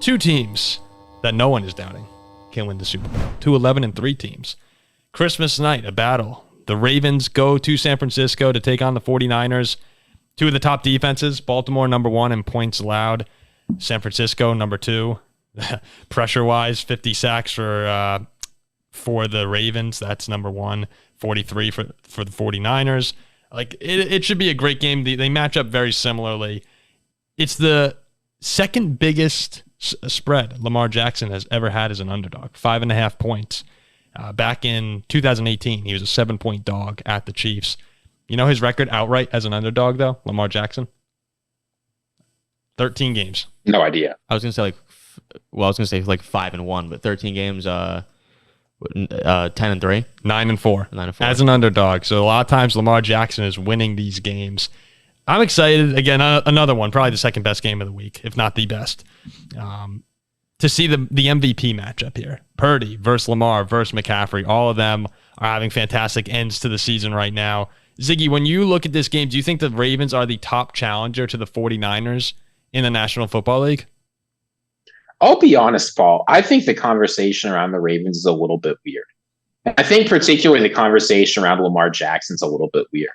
two teams that no one is doubting can win the Super Bowl. 2-11-3 teams. Christmas night, a battle. The Ravens go to San Francisco to take on the 49ers. Two of the top defenses, Baltimore number 1 in points allowed, San Francisco number 2. Pressure-wise, 50 sacks for the Ravens. That's number 1. 43 for the 49ers. Like it should be a great game. They match up very similarly. It's the second biggest spread Lamar Jackson has ever had as an underdog. 5.5 points. Back in 2018, he was a 7-point dog at the Chiefs. You know his record outright as an underdog, though, Lamar Jackson? 13 games. No idea. I was going to say like 5-1, but 13 games, 10-3? 9-4. 9-4. As an underdog. So a lot of times Lamar Jackson is winning these games. I'm excited. Again, another one, probably the second best game of the week, if not the best. To see the MVP matchup here. Purdy versus Lamar versus McCaffrey. All of them are having fantastic ends to the season right now. Ziggy, when you look at this game, do you think the Ravens are the top challenger to the 49ers in the National Football League? I'll be honest, Paul. I think the conversation around the Ravens is a little bit weird. I think particularly the conversation around Lamar Jackson's a little bit weird.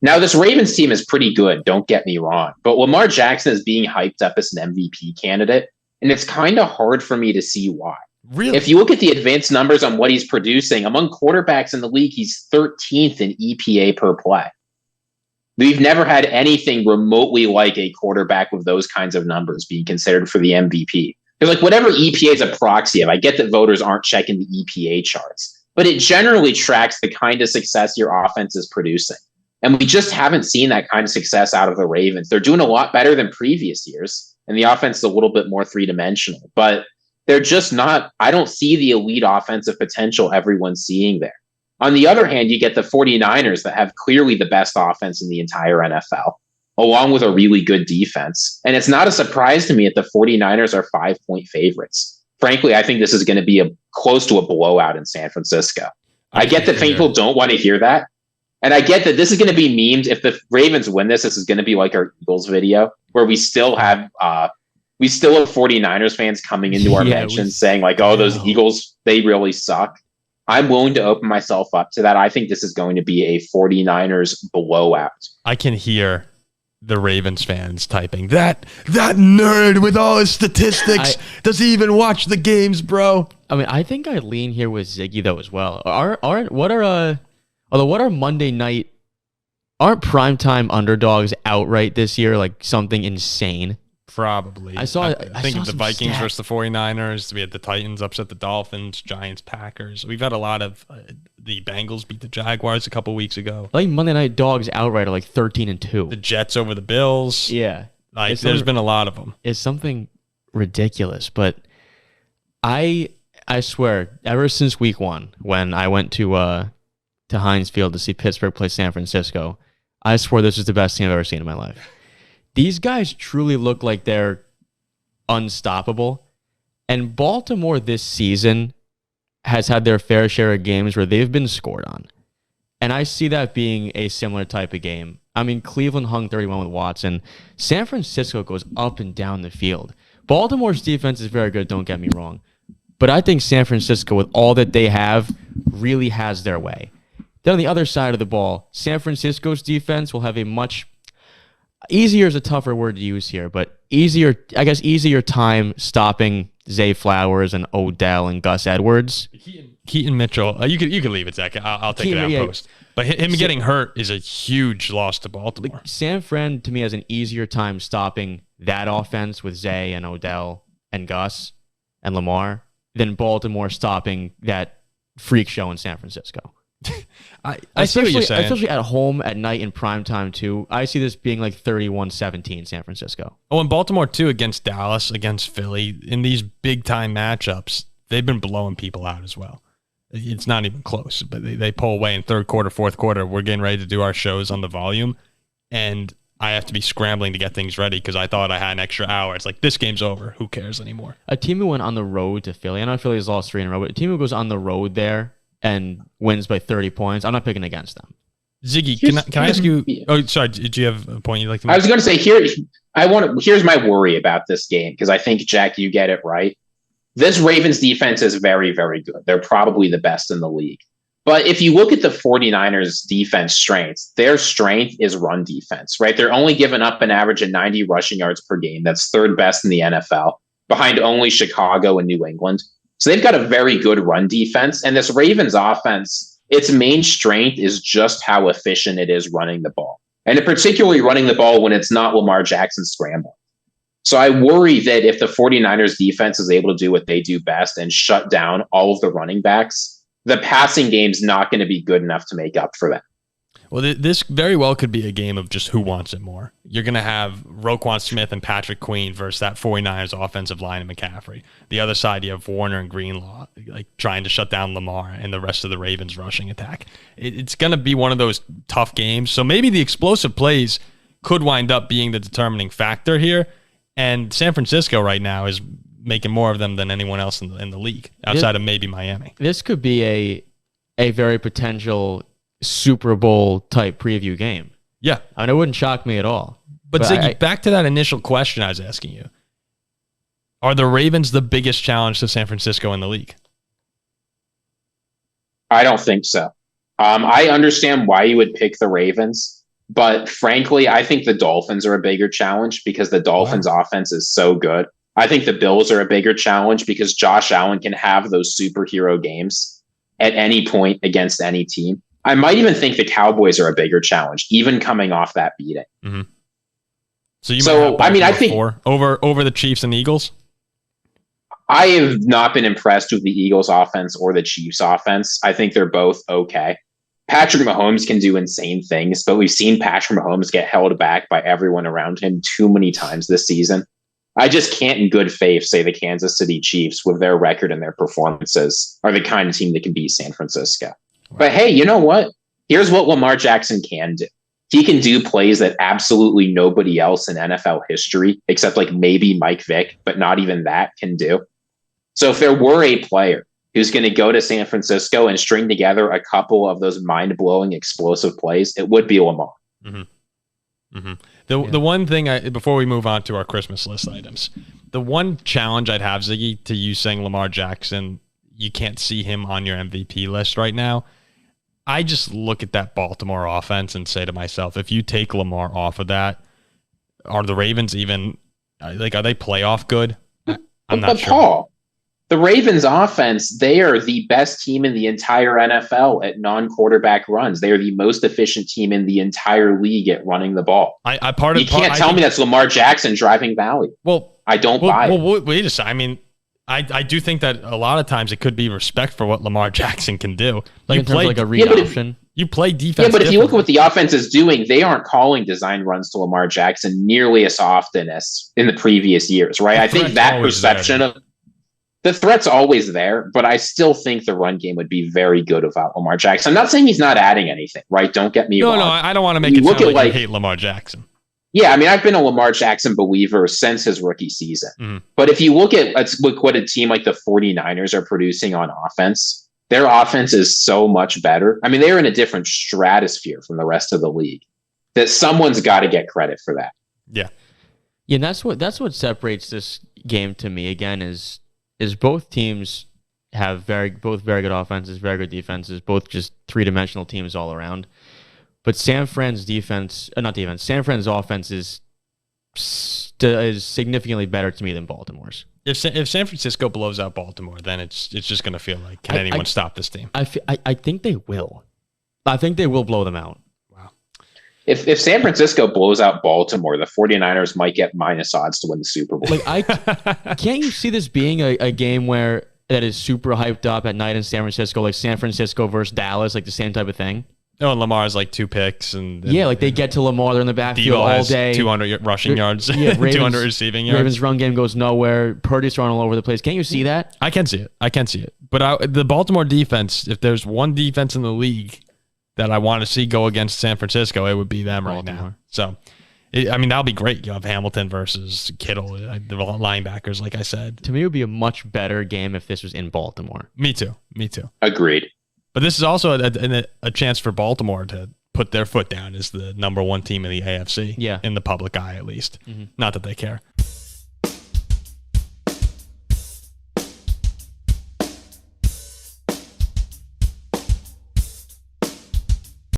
Now, this Ravens team is pretty good, don't get me wrong, but Lamar Jackson is being hyped up as an MVP candidate, and it's kind of hard for me to see why. Really? If you look at the advanced numbers on what he's producing, among quarterbacks in the league, he's 13th in EPA per play. We've never had anything remotely like a quarterback with those kinds of numbers being considered for the MVP. Because like whatever EPA is a proxy of, I get that voters aren't checking the EPA charts, but it generally tracks the kind of success your offense is producing. And we just haven't seen that kind of success out of the Ravens. They're doing a lot better than previous years, and the offense is a little bit more three-dimensional. But they're just not, I don't see the elite offensive potential everyone's seeing there. On the other hand, you get the 49ers that have clearly the best offense in the entire NFL, along with a really good defense. And it's not a surprise to me that the 49ers are 5-point favorites. Frankly, I think this is going to be close to a blowout in San Francisco. I get that people don't want to hear that. And I get that this is going to be memed. If the Ravens win this is going to be like our Eagles video, where we still have 49ers fans coming into our mentions saying like, oh, those Eagles, they really suck. I'm willing to open myself up to that. I think this is going to be a 49ers blowout. I can hear the Ravens fans typing, that nerd with all his statistics, does he even watch the games, bro? I mean, I think I lean here with Ziggy, though, as well. What are Monday night, aren't primetime underdogs outright this year like something insane? Probably. I think of the Vikings stats versus the 49ers. We had the Titans upset the Dolphins, Giants, Packers. We've had a lot of the Bengals beat the Jaguars a couple weeks ago. I think Monday night dogs outright are like 13-2. The Jets over the Bills. Yeah. Like there's been a lot of them. It's something ridiculous, but I swear, ever since week 1, when I went to Heinz Field to see Pittsburgh play San Francisco, I swore this is the best team I've ever seen in my life. These guys truly look like they're unstoppable. And Baltimore this season has had their fair share of games where they've been scored on. And I see that being a similar type of game. I mean, Cleveland hung 31 with Watson. San Francisco goes up and down the field. Baltimore's defense is very good, don't get me wrong. But I think San Francisco, with all that they have, really has their way. Then on the other side of the ball, San Francisco's defense will have a much easier is a tougher word to use here, but easier time stopping Zay Flowers and Odell and Gus Edwards. Keaton Mitchell. You could leave it, Zach. I'll take it out post. But him getting hurt is a huge loss to Baltimore. San Fran, to me, has an easier time stopping that offense with Zay and Odell and Gus and Lamar than Baltimore stopping that freak show in San Francisco. I see what you're saying. Especially at home at night in prime time, too. I see this being like 31-17 San Francisco. Oh, and Baltimore, too, against Dallas, against Philly, in these big-time matchups, they've been blowing people out as well. It's not even close, but they pull away in third quarter, fourth quarter. We're getting ready to do our shows on the volume, and I have to be scrambling to get things ready because I thought I had an extra hour. It's like, this game's over. Who cares anymore? A team who went on the road to Philly, I know Philly's lost 3 in a row, but a team who goes on the road there and wins by 30 points, I'm not picking against them. Ziggy, can I ask you? Oh, sorry. Did you have a point you'd like to make? I was going to say here, Here's my worry about this game, because I think, Jack, you get it right. This Ravens defense is very, very good. They're probably the best in the league. But if you look at the 49ers defense strengths, their strength is run defense, right? They're only giving up an average of 90 rushing yards per game. That's third best in the NFL, behind only Chicago and New England. So they've got a very good run defense. And this Ravens offense, its main strength is just how efficient it is running the ball. And particularly running the ball when it's not Lamar Jackson scrambling. So I worry that if the 49ers defense is able to do what they do best and shut down all of the running backs, the passing game's not going to be good enough to make up for that. Well, this very well could be a game of just who wants it more. You're going to have Roquan Smith and Patrick Queen versus that 49ers offensive line and McCaffrey. The other side, you have Warner and Greenlaw like trying to shut down Lamar and the rest of the Ravens rushing attack. It's going to be one of those tough games. So maybe the explosive plays could wind up being the determining factor here. And San Francisco right now is making more of them than anyone else in the league, outside of maybe Miami. This could be a very potential Super Bowl type preview game. Yeah. I mean, it wouldn't shock me at all. But Ziggy, back to that initial question I was asking you. Are the Ravens the biggest challenge to San Francisco in the league? I don't think so. I understand why you would pick the Ravens, but frankly, I think the Dolphins are a bigger challenge because the Dolphins' offense is so good. I think the Bills are a bigger challenge because Josh Allen can have those superhero games at any point against any team. I might even think the Cowboys are a bigger challenge, even coming off that beating. Mm-hmm. I think over the Chiefs and Eagles. I have not been impressed with the Eagles offense or the Chiefs offense. I think they're both okay. Patrick Mahomes can do insane things, but we've seen Patrick Mahomes get held back by everyone around him too many times this season. I just can't in good faith say the Kansas City Chiefs, with their record and their performances, are the kind of team that can beat San Francisco. Wow. But hey, you know what? Here's what Lamar Jackson can do. He can do plays that absolutely nobody else in NFL history, except like maybe Mike Vick, but not even that, can do. So if there were a player who's going to go to San Francisco and string together a couple of those mind-blowing explosive plays, it would be Lamar. Mm-hmm. Mm-hmm. The one thing, before we move on to our Christmas list items, the one challenge I'd have, Ziggy, to you saying Lamar Jackson, you can't see him on your MVP list right now. I just look at that Baltimore offense and say to myself, if you take Lamar off of that, are the Ravens even, are they playoff good? I'm not sure. Paul, the Ravens offense, they are the best team in the entire NFL at non-quarterback runs. They are the most efficient team in the entire league at running the ball. You can't tell me that's Lamar Jackson driving value. Well, I don't buy it. Well, wait a second. I mean, I do think that a lot of times it could be respect for what Lamar Jackson can do. Like in terms of like a read option. You play defense. Yeah, but if you look at what the offense is doing, they aren't calling design runs to Lamar Jackson nearly as often as in the previous years, right? I think that perception of the threat's always there, but I still think the run game would be very good without Lamar Jackson. I'm not saying he's not adding anything, right? Don't get me wrong. No, I don't want to make it sound like you hate Lamar Jackson. Yeah, I mean, I've been a Lamar Jackson believer since his rookie season. Mm. But if you look at what a team like the 49ers are producing on offense, their offense is so much better. I mean, they're in a different stratosphere from the rest of the league. That someone's got to get credit for that. Yeah. Yeah, and that's what separates this game to me again is both teams have both very good offenses, very good defenses, both just three-dimensional teams all around. But San Fran's San Fran's offense is significantly better to me than Baltimore's. If San Francisco blows out Baltimore, then it's just going to feel like, can anyone stop this team? I think they will. I think they will blow them out. Wow. If San Francisco blows out Baltimore, the 49ers might get minus odds to win the Super Bowl. Can't you see this being a game where that is super hyped up at night in San Francisco, like San Francisco versus Dallas, like the same type of thing? Oh, and Lamar's like 2 picks. And they get to Lamar, they're in the backfield all day. 200 rushing yards, 200 receiving yards. Ravens' run game goes nowhere. Purdy's throwing all over the place. Can't you see that? I can see it. But the Baltimore defense, if there's one defense in the league that I want to see go against San Francisco, it would be them right now. So, that'll be great. You have Hamilton versus Kittle, the linebackers, like I said. To me, it would be a much better game if this was in Baltimore. Me too. Agreed. But this is also a chance for Baltimore to put their foot down as the number one team in the AFC. Yeah. In the public eye, at least. Not that they care.